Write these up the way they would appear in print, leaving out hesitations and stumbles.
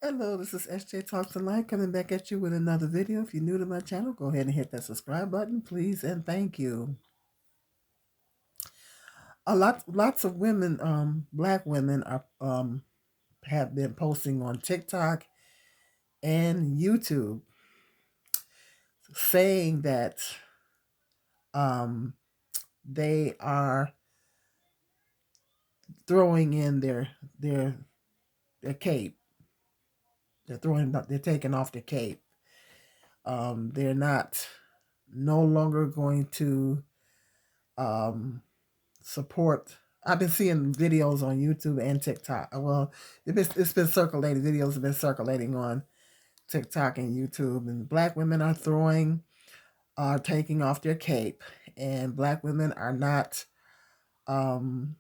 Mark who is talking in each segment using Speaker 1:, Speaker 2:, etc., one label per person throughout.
Speaker 1: Hello, this is SJ Talks Online coming back at you with another video. If you're new to my channel, go ahead and hit that subscribe button, please, and thank you. Lots of women, black women are have been posting on TikTok and YouTube saying that um they are throwing in their cape. They're taking off their cape. They're not no longer going to um support. I've been seeing videos on YouTube and TikTok. Well, it's been circulating. Videos have been circulating on TikTok and YouTube, and black women are taking off their cape, and black women are not. Um,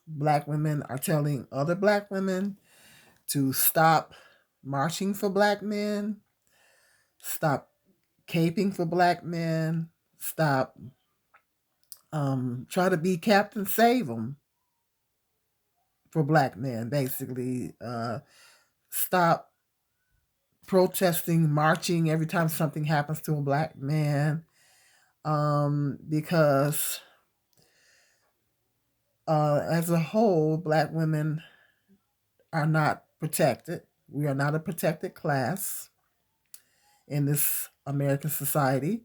Speaker 1: Black women are telling other black women to stop marching for black men, stop caping for black men, stop try to be Captain Save 'em for black men, basically. Stop protesting, marching every time something happens to a black man, because as a whole, black women are not protected. We are not a protected class in this American society.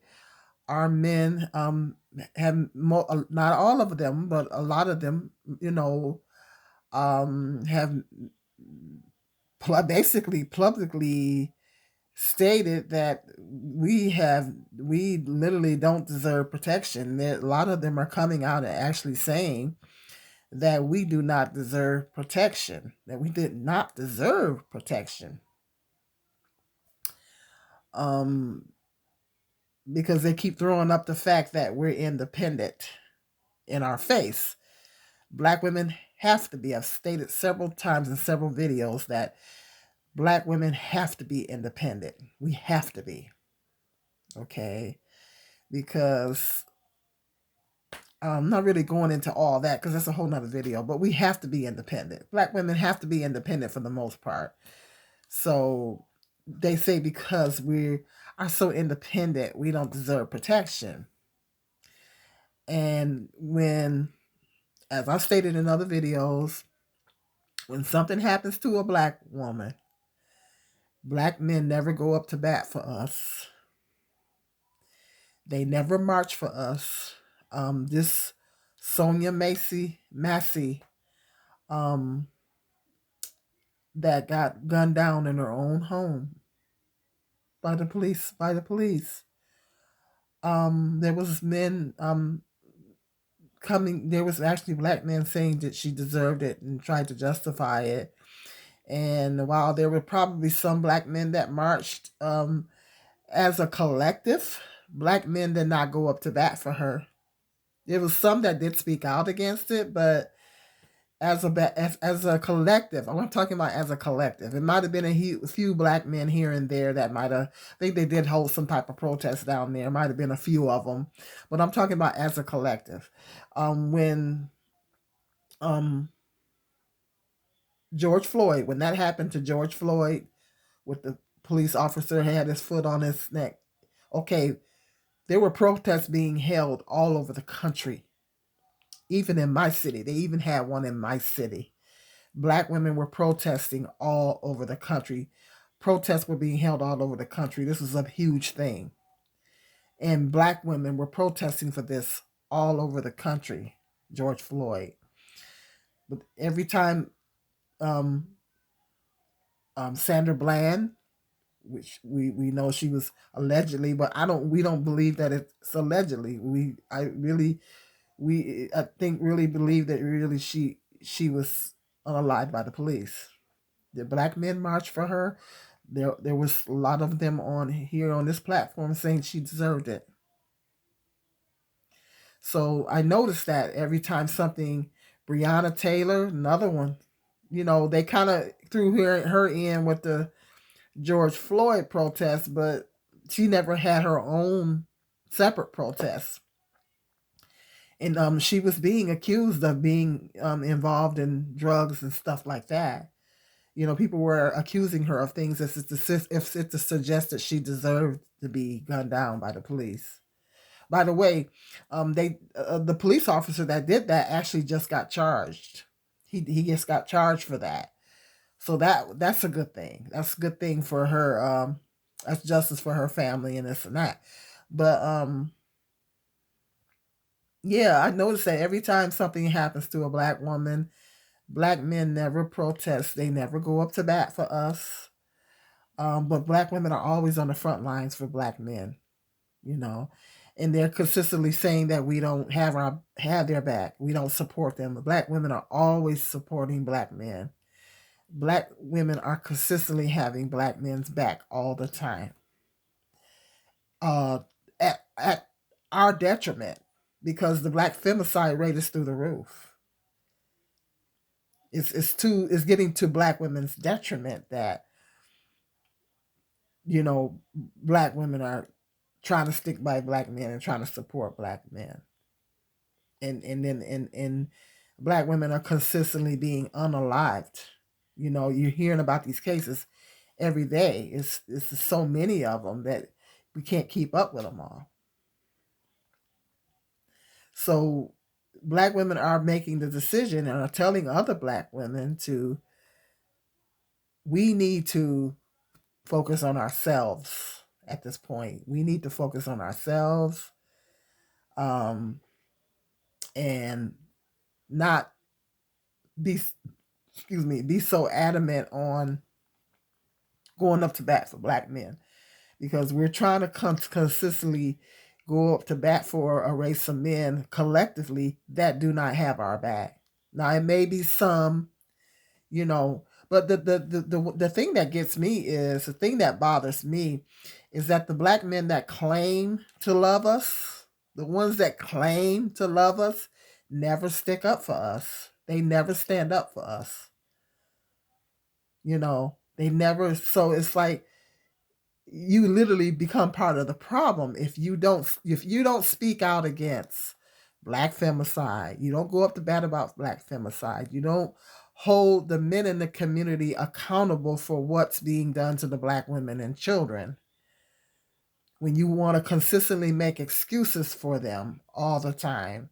Speaker 1: Our men not all of them, but a lot of them, have basically publicly stated that we literally don't deserve protection. A lot of them are coming out and actually saying that we do not deserve protection, that we did not deserve protection. Um, because they keep throwing up the fact that we're independent in our face. Black women have to be. I've stated several times in several videos that black women have to be independent. We have to be. Okay. Because I'm not really going into all that because that's a whole nother video, but we have to be independent. Black women have to be independent for the most part. So they say because we are so independent, we don't deserve protection. And as I've stated in other videos, when something happens to a black woman, black men never go up to bat for us. They never march for us. This Sonia Massey, um, that got gunned down in her own home by the police. There was men coming. There was actually black men saying that she deserved it and tried to justify it. And while there were probably some black men that marched, as a collective, black men did not go up to bat for her. There was some that did speak out against it, but as a collective, I'm talking about as a collective. It might have been a few black men here and there that might have. I think they did hold some type of protest down there. Might have been a few of them, but I'm talking about as a collective. When George Floyd, when that happened to George Floyd, with the police officer had his foot on his neck. Okay, there were protests being held all over the country, even in my city. They even had one in my city. Black women were protesting all over the country. Protests were being held all over the country. This was a huge thing. And black women were protesting for this all over the country, George Floyd. But every time um, Sandra Bland, which we know she was allegedly, but we don't believe that it's allegedly. I think really believe that really she was unalived by the police. The black men marched for her. There was a lot of them on here on this platform saying she deserved it. So I noticed that every time something, Breonna Taylor, another one, they kind of threw her in with the George Floyd protest, but she never had her own separate protests. And she was being accused of being involved in drugs and stuff like that. People were accusing her of things as if it to suggest that she deserved to be gunned down by the police. By the way, the police officer that did that actually just got charged. He just got charged for that. So that's a good thing. That's a good thing for her. That's justice for her family and this and that. But yeah, I noticed that every time something happens to a black woman, black men never protest. They never go up to bat for us. But black women are always on the front lines for black men, you know, and they're consistently saying that we don't have their back. We don't support them. But black women are always supporting black men. Black women are consistently having black men's back all the time. Uh, at our detriment, because the black femicide rate is through the roof. It's getting to black women's detriment that black women are trying to stick by black men and trying to support black men, and black women are consistently being unalived. You're hearing about these cases every day. It's so many of them that we can't keep up with them all. So black women are making the decision and are telling other black women we need to focus on ourselves at this point. We need to focus on ourselves, and not be so adamant on going up to bat for black men, because we're trying to consistently go up to bat for a race of men collectively that do not have our back. Now it may be some, but the thing that gets me is, the thing that bothers me is that the black men that claim to love us, the ones that claim to love us, never stick up for us. They never stand up for us. They never. So it's like you literally become part of the problem if you don't speak out against black femicide. You don't go up to bat about black femicide. You don't hold the men in the community accountable for what's being done to the black women and children. When you want to consistently make excuses for them all the time,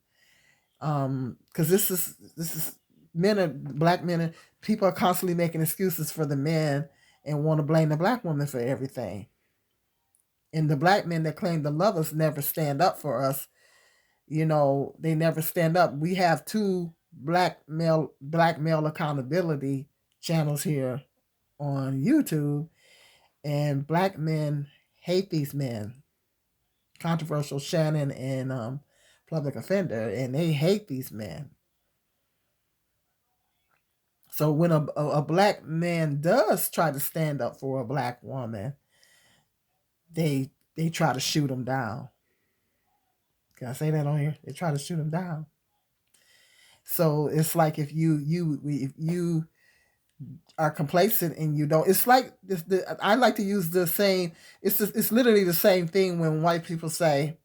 Speaker 1: because this is black men, people are constantly making excuses for the men and want to blame the black woman for everything. And the black men that claim to love us never stand up for us. They never stand up. We have two black male accountability channels here on YouTube, and black men hate these men. Controversial Shannon and Public Offender, and they hate these men. So when a black man does try to stand up for a black woman, they try to shoot him down. Can I say that on here? They try to shoot him down. So it's like if you are complacent and you don't. It's like this. I like to use the same. It's literally the same thing when white people say,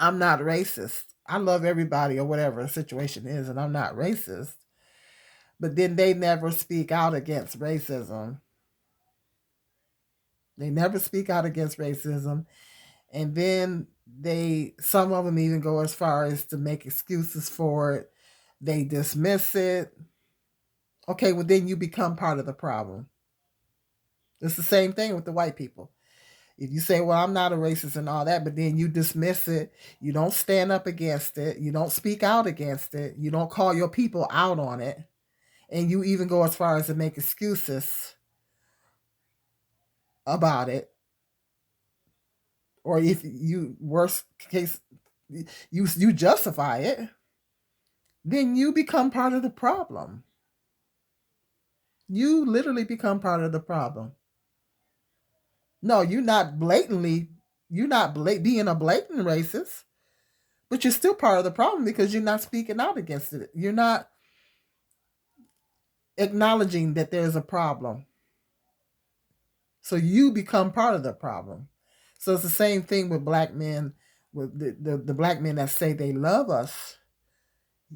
Speaker 1: "I'm not racist. I love everybody," or whatever the situation is, and I'm not racist. But then they never speak out against racism. They never speak out against racism. And then some of them even go as far as to make excuses for it. They dismiss it. Okay, well then you become part of the problem. It's the same thing with the white people. If you say, well, I'm not a racist and all that, but then you dismiss it, you don't stand up against it, you don't speak out against it, you don't call your people out on it, and you even go as far as to make excuses about it, or if you, worst case, you justify it, then you become part of the problem. You literally become part of the problem. No, you're not being a blatant racist, but you're still part of the problem because you're not speaking out against it. You're not acknowledging that there's a problem. So you become part of the problem. So it's the same thing with black men, with the black men that say they love us.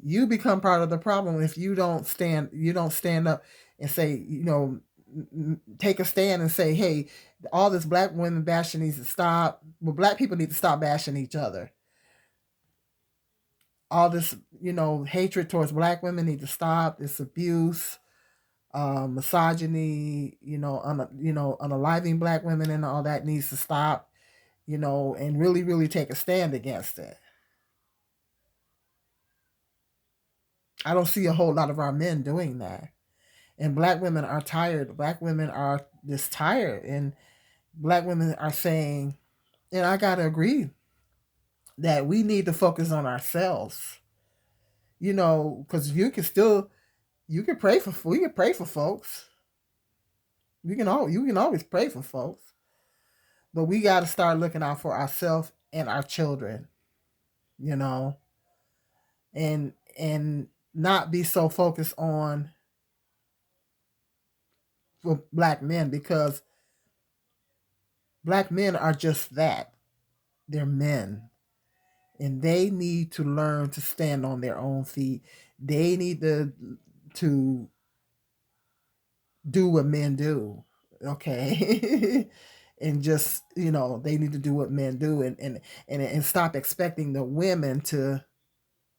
Speaker 1: You become part of the problem if you don't stand up and say, take a stand and say, hey, all this black women bashing needs to stop. Well, black people need to stop bashing each other. All this, hatred towards black women need to stop. This abuse, misogyny, unaliving black women and all that needs to stop, and really, really take a stand against it. I don't see a whole lot of our men doing that. And black women are tired. Black women are just tired. And black women are saying, and I got to agree, that we need to focus on ourselves, because you can pray for, we can pray for folks. You can always pray for folks, but we got to start looking out for ourselves and our children, you know, and not be so focused on for black men, because black men are just that. They're men, and they need to learn to stand on their own feet. They need to do what men do. Okay. And just, they need to do what men do, and stop expecting the women to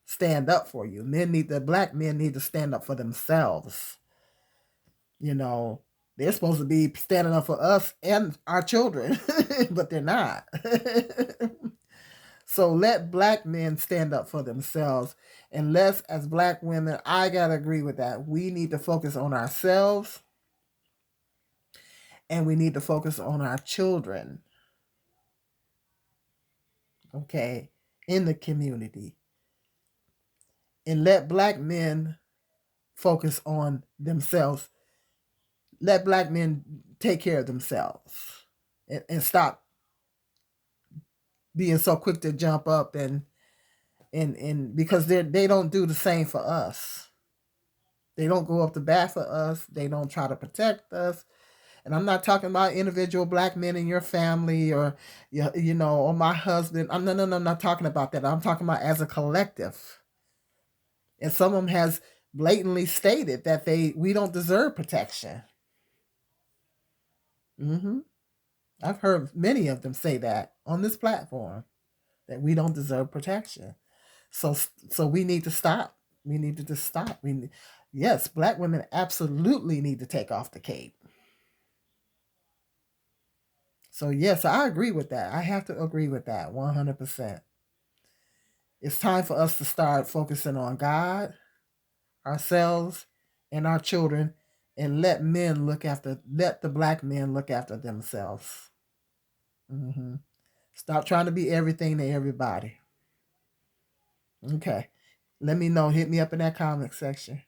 Speaker 1: stand up for you. Black men need to stand up for themselves. You know, they're supposed to be standing up for us and our children, but they're not. So let black men stand up for themselves. And let's, as black women, I got to agree with that. We need to focus on ourselves, and we need to focus on our children, okay, in the community. And let black men focus on themselves. Let black men take care of themselves, and stop being so quick to jump up and because they don't do the same for us. They don't go up to bat for us. They don't try to protect us. And I'm not talking about individual black men in your family, or or my husband. No, I'm not talking about that. I'm talking about as a collective. And some of them has blatantly stated that we don't deserve protection. hmm I've heard many of them say that on this platform, that we don't deserve protection. So we need to stop. We need to just stop. Yes, black women absolutely need to take off the cape. So yes, I agree with that. I have to agree with that 100%. It's time for us to start focusing on God, ourselves, and our children, and let the black men look after themselves. hmm Stop trying to be everything to everybody. Okay. Let me know. Hit me up in that comment section.